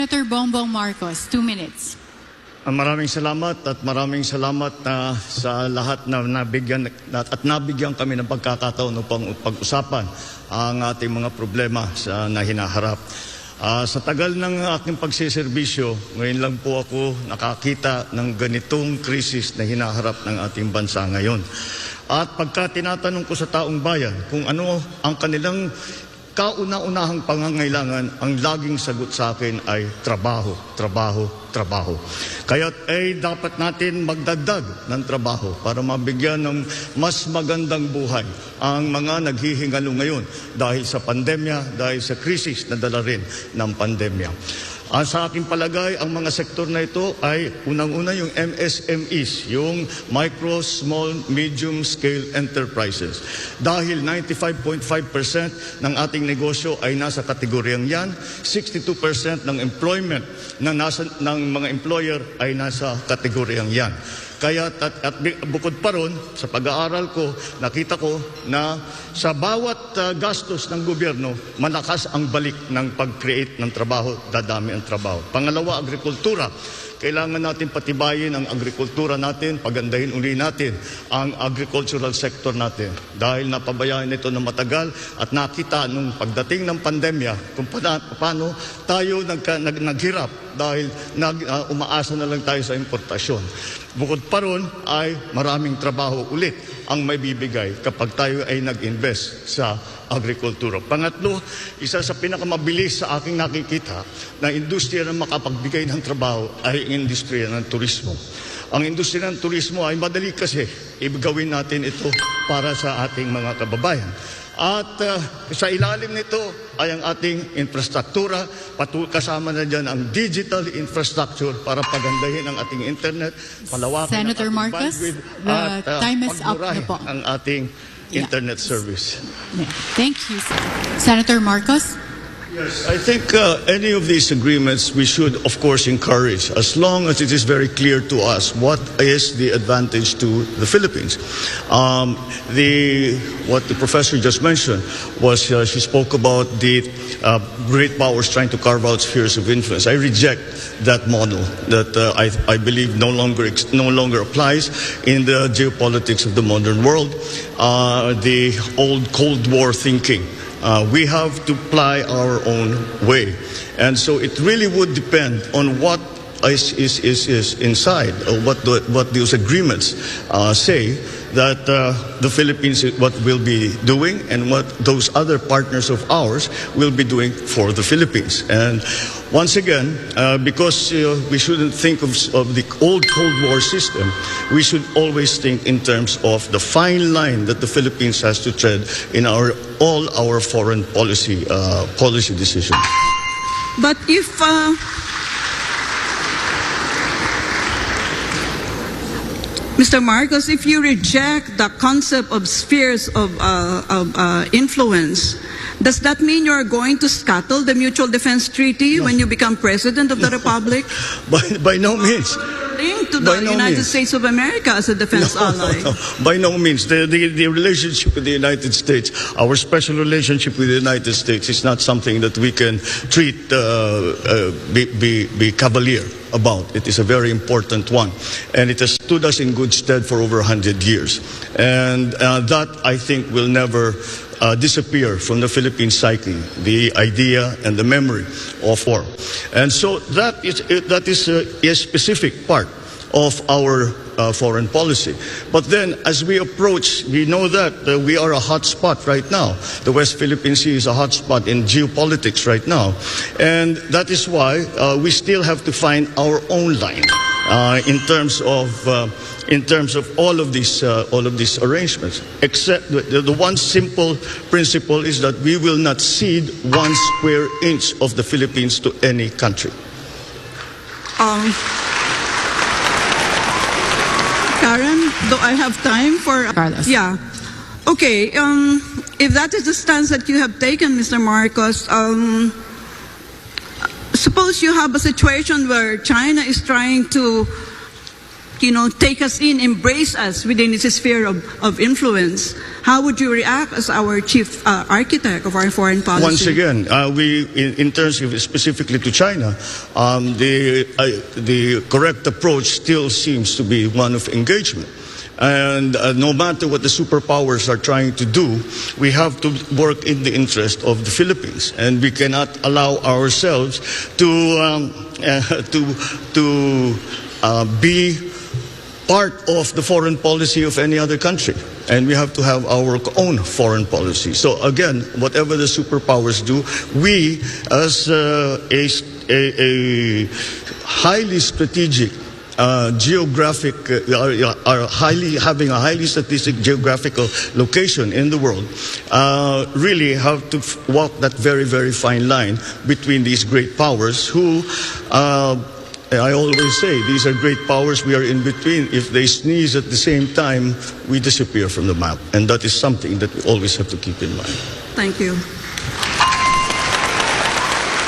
Senator Bongbong Marcos, 2 minutes. Maraming salamat sa lahat na nabigyan kami ng pagkakataon upang pag-usapan ang ating mga problema na hinaharap. Sa tagal ng aking pagsiservisyo, ngayon lang po ako nakakita ng ganitong krisis na hinaharap ng ating bansa ngayon. At pagka tinatanong ko sa taong bayan kung ano ang kanilang kauna-unahang pangangailangan, ang laging sagot sa akin ay trabaho, trabaho, trabaho. Kaya't dapat natin magdagdag ng trabaho para mabigyan ng mas magandang buhay ang mga naghihingalo ngayon dahil sa pandemya, dahil sa krisis na dala rin ng pandemya. Sa aking palagay, ang mga sektor na ito ay unang-una yung MSMEs, yung Micro, Small, Medium Scale Enterprises. Dahil 95.5% ng ating negosyo ay nasa kategoryang yan, 62% ng employment ng mga employer ay nasa kategoryang yan. Kaya at bukod pa ron, sa pag-aaral ko, nakita ko na sa bawat gastos ng gobyerno, malakas ang balik ng pag-create ng trabaho, dadami ang trabaho. Pangalawa, agrikultura. Kailangan natin patibayin ang agrikultura natin, pagandahin uli natin ang agricultural sector natin. Dahil napabayaan ito na matagal at nakita nung pagdating ng pandemya kung paano tayo naghirap dahil umaasa na lang tayo sa importasyon. Bukod pa ron ay maraming trabaho ulit ang may bibigay kapag tayo ay nag-invest sa agrikultura. Pangatlo, isa sa pinakamabilis sa aking nakikita na industriya na makapagbigay ng trabaho ay ang industriya ng turismo. Ang industriya ng turismo ay madali kasi ibigawin natin ito para sa ating mga kababayan. At sa ilalim nito ay ang ating infrastruktura, kasama na dyan ang digital infrastructure para pagandahin ang ating internet, palawakin Senator ang ating Marcos, bandwidth at time is up na po. ang ating internet service. Thank you, Senator Marcos. Yes, I think any of these agreements we should, of course, encourage as long as it is very clear to us what is the advantage to the Philippines. What the professor just mentioned was she spoke about the great powers trying to carve out spheres of influence. I reject that model that I believe no longer applies in the geopolitics of the modern world. The old Cold War thinking. We have to ply our own way. And so it really would depend on what is inside, or what those agreements say that the Philippines what will be doing and what those other partners of ours will be doing for the Philippines. And once again, because we shouldn't think of the old Cold War system, we should always think in terms of the fine line that the Philippines has to tread in all our foreign policy decisions. But if Mr. Marcos, if you reject the concept of spheres of influence, does that mean you're going to scuttle the Mutual Defense Treaty when you become President of the Republic? By no means. Linked to the United States of America as a defense ally. No, by no means. The relationship with the United States, our special relationship with the United States is not something that we can treat, be cavalier about. It is a very important one. And it has stood us in good stead for over 100 years. And that, I think, will never disappear from the Philippine psyche, the idea and the memory of war. And so that is a specific part of our foreign policy. But then as we approach, we know that we are a hot spot right now. The West Philippine Sea is a hot spot in geopolitics right now. And that is why we still have to find our own line in terms of all of these arrangements. Except the one simple principle is that we will not cede 1 square inch of the Philippines to any country. Karen, do I have time for... Carlos. Yeah. Okay, if that is the stance that you have taken, Mr. Marcos, suppose you have a situation where China is trying to take us in, embrace us within its sphere of influence, how would you react as our chief architect of our foreign policy? Once again, in terms of specifically to China, the correct approach still seems to be one of engagement. And no matter what the superpowers are trying to do, we have to work in the interest of the Philippines, and we cannot allow ourselves to be part of the foreign policy of any other country. And we have to have our own foreign policy. So again, whatever the superpowers do, we as a highly strategic geographic, are having a highly strategic geographical location in the world, really have to walk that very, very fine line between these great powers who, I always say, these are great powers, we are in between. If they sneeze at the same time, we disappear from the map. And that is something that we always have to keep in mind. Thank you.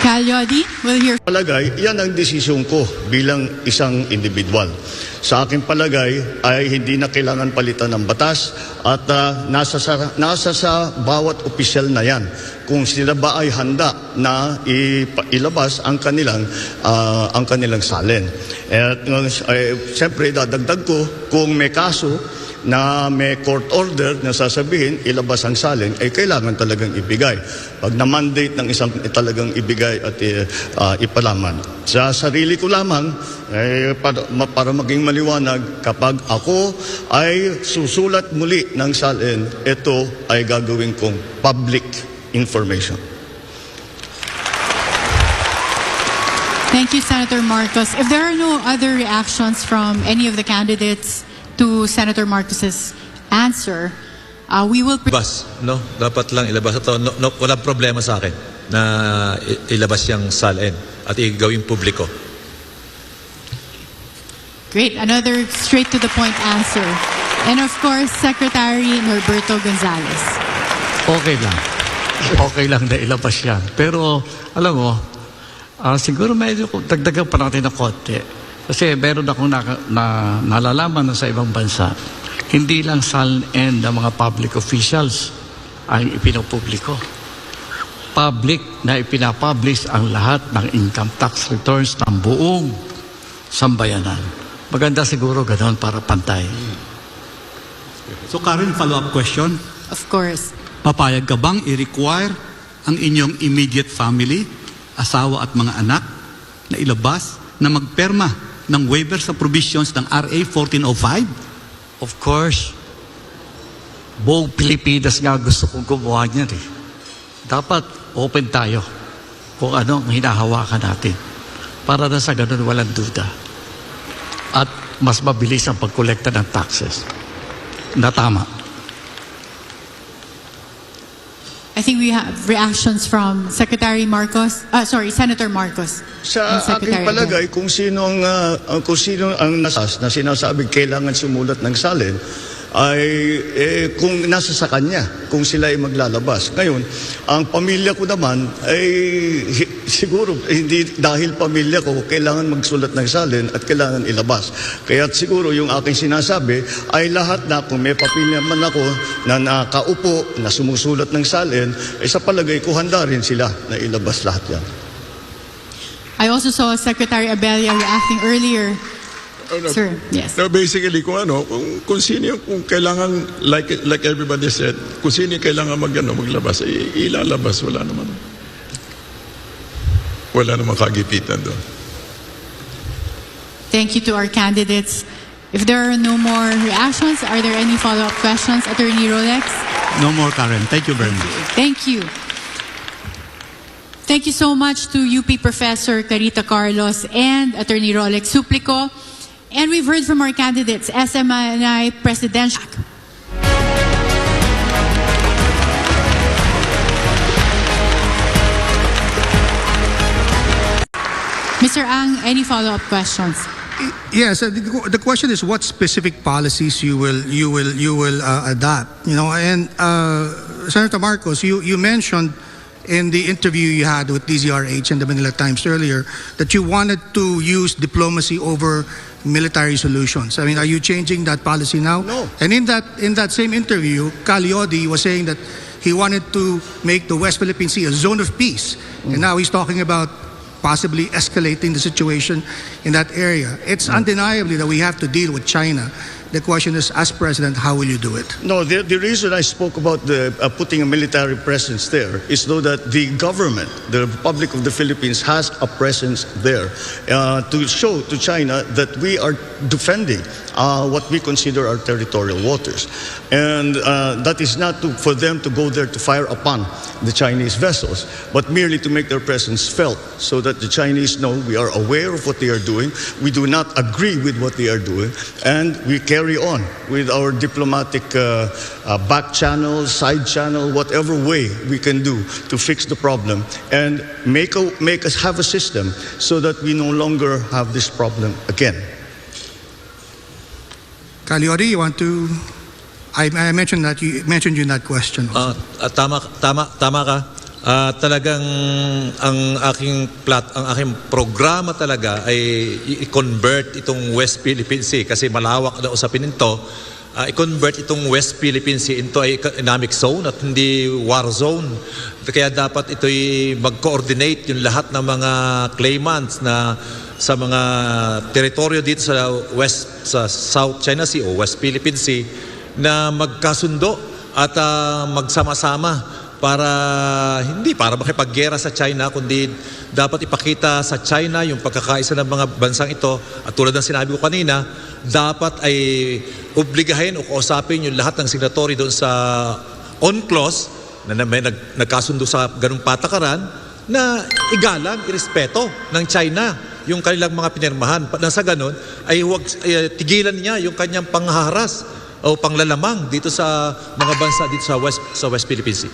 Calyodi, we'll hear. Palagay, yan ang desisyon ko bilang isang individual. Sa aking palagay ay hindi na kailangan palitan ng batas at nasa sa bawat opisyal na yan kung sila ba ay handa na ilabas ang kanilang salin. At siyempre dadagdag ko kung may kaso na may court order na sasabihin ilabas ang salin, ay kailangan talagang ibigay. Pag na-mandate ng isang talagang ibigay at ipalaman. Sa sarili ko lamang, para maging maliwanag, kapag ako ay susulat muli ng salin, ito ay gagawin kong public information. Thank you, Senator Marcos. If there are no other reactions from any of the candidates to Senator Marcos's answer, we will... Ilabas, no? Dapat lang ilabas ito. No, walang problema sa akin na ilabas yung salin at igawing publiko. Great. Another straight to the point answer. And of course, Secretary Norberto Gonzales. Okay lang. Okay lang na ilabas yan. Pero, alam mo, siguro medyo dagdagan pa natin ng konti. Kasi meron akong nalalaman na sa ibang bansa, hindi lang SALN ng mga public officials ang ipinopubliko. Public na ipinapublish ang lahat ng income tax returns ng buong sambayanan. Maganda siguro ganoon para pantay. So Karen, follow-up question. Of course. Papayag ka bang i-require ang inyong immediate family, asawa at mga anak na ilabas na magperma ng waiver sa provisions ng RA 1405? Of course. Buong Pilipinas nga gusto kong gumawa niyan eh. Dapat open tayo kung ano ang hinahawakan natin. Para na sa ganun walang duda. At mas mabilis ang pagkolekta ng taxes. Na tama. I think we have reactions from Senator Marcos. Sa aking palagay, kung sino ang nasas na sinasabing kailangan sumulat ng salin, ay kung nasa sa kanya, kung sila ay maglalabas. Ngayon, ang pamilya ko naman ay siguro hindi dahil pamilya ko kailangan magsulat ng salin at kailangan ilabas. Kaya siguro yung aking sinasabi ay lahat na kung may pamilya man ako na nakaupo, na sumusulat ng salin, ay sa palagay ko handa rin sila na ilabas lahat yan. I also saw Secretary Abella reacting earlier. Sir, yes. No, basically, kung sino kung kailangan, like everybody said, kung sino yung kailangan maglabas, ilalabas, wala naman kagipitan doon. Thank you to our candidates. If there are no more reactions, are there any follow-up questions, Attorney Rolex? No more, Karen. Thank you very much. Thank you. Thank you so much to UP Professor Carita Carlos and Attorney Rolex Suplico. And we've heard from our candidates, SMNI Presidential. Mr. Ang, any follow-up questions? Yes, the question is what specific policies you will adopt. And Senator Marcos, you mentioned in the interview you had with DZRH and the Manila Times earlier that you wanted to use diplomacy over military solutions. I mean, are you changing that policy now? No. And in that same interview, Calyodi was saying that he wanted to make the West Philippine Sea a zone of peace. And now he's talking about possibly escalating the situation in that area. It's undeniably that we have to deal with China. The question is, as president, how will you do it? No, the reason I spoke about the putting a military presence there is so that the government, the Republic of the Philippines, has a presence there to show to China that we are defending what we consider our territorial waters. And that is not for them to go there to fire upon the Chinese vessels, but merely to make their presence felt so that the Chinese know we are aware of what they are doing, we do not agree with what they are doing, and we carry on with our diplomatic back channel, side channel, whatever way we can do to fix the problem and make us have a system so that we no longer have this problem again. Calyodi, you want to... I mentioned that you mentioned you in that question. Tama ka. Talagang ang aking programa talaga ay i-convert itong West Philippine Sea kasi malawak na usapin nito. I-convert itong West Philippine Sea into ay economic zone at hindi war zone. Kaya dapat ito'y mag-coordinate yung lahat ng mga claimants na sa mga teritoryo dito sa South China Sea o West Philippine Sea na magkasundo at magsama-sama hindi para makipaggera sa China, kundi dapat ipakita sa China yung pagkakaisa ng mga bansang ito. At tulad ng sinabi ko kanina, dapat ay obligahin o kausapin yung lahat ng signatory doon sa UNCLOS na may nagkasundo sa ganung patakaran na igalang, irespeto ng China yung kanilang mga pinirmahan. Nasa ganun ay huwag tigilan niya yung kanyang panghaharas o panglalamang dito sa mga bansa dito sa West Philippine Sea.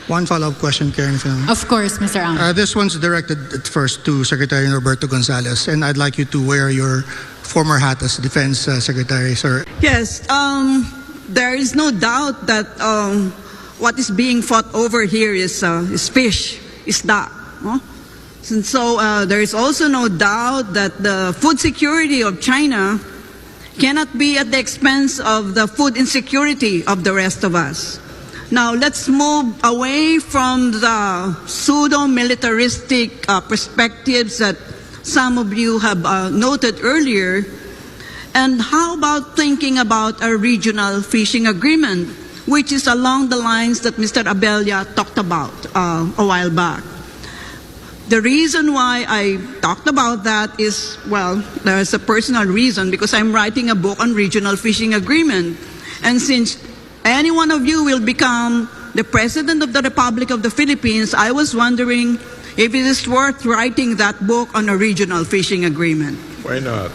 One follow-up question, Karen. Of course, Mr. Ang. This one's directed at first to Secretary Roberto Gonzales, and I'd like you to wear your former hat as Defense Secretary, sir. Yes, there is no doubt that what is being fought over here is fish, isda. No? And so there is also no doubt that the food security of China cannot be at the expense of the food insecurity of the rest of us. Now, let's move away from the pseudo-militaristic perspectives that some of you have noted earlier. And how about thinking about a regional fishing agreement, which is along the lines that Mr. Abella talked about a while back? The reason why I talked about that is, well, there's a personal reason because I'm writing a book on regional fishing agreement. And since any one of you will become the President of the Republic of the Philippines, I was wondering if it is worth writing that book on a regional fishing agreement. Why not?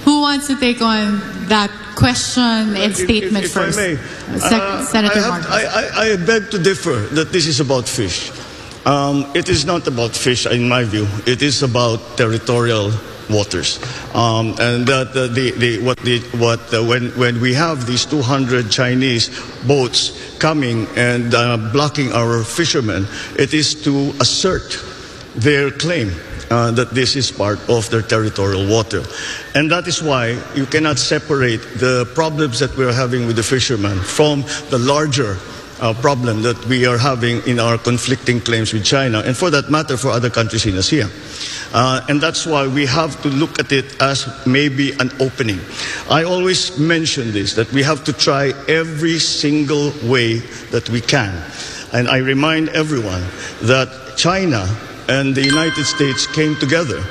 Who wants to take on that question and statement if first? I may, Senator Marcos. I beg to differ that this is about fish. It is not about fish, in my view. It is about territorial waters, and that when we have these 200 Chinese boats coming and blocking our fishermen, it is to assert their claim that this is part of their territorial water. And that is why you cannot separate the problems that we're having with the fishermen from the larger problem that we are having in our conflicting claims with China, and for that matter, for other countries in Asia. And that's why we have to look at it as maybe an opening. I always mention this, that we have to try every single way that we can. And I remind everyone that China and the United States came together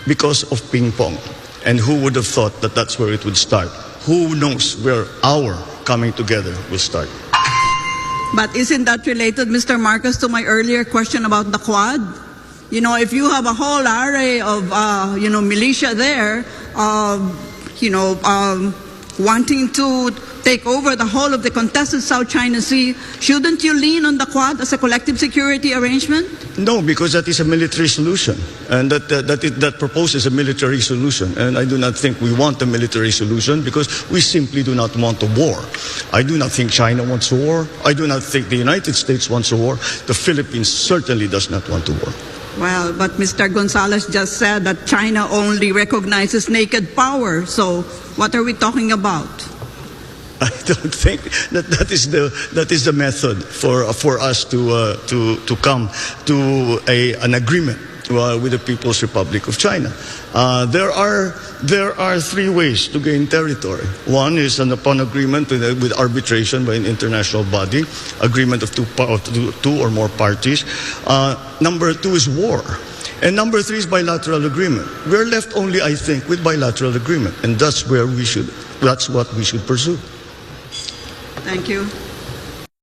because of ping pong. And who would have thought that that's where it would start? Who knows where our coming together will start? But isn't that related, Mr. Marcos, to my earlier question about the Quad? You know, if you have a whole array of, militia there, wanting to take over the whole of the contested South China Sea, shouldn't you lean on the Quad as a collective security arrangement? No, because that is a military solution, and that proposes a military solution. And I do not think we want a military solution because we simply do not want a war. I do not think China wants a war. I do not think the United States wants a war. The Philippines certainly does not want a war. Well, but Mr. Gonzales just said that China only recognizes naked power. So what are we talking about? I don't think that is the method for us to come to an agreement with the People's Republic of China. There are three ways to gain territory. One is upon agreement with arbitration by an international body, agreement of two or more parties. Number two is war. And number three is bilateral agreement. We're left only, I think, with bilateral agreement, and that's what we should pursue. Thank you.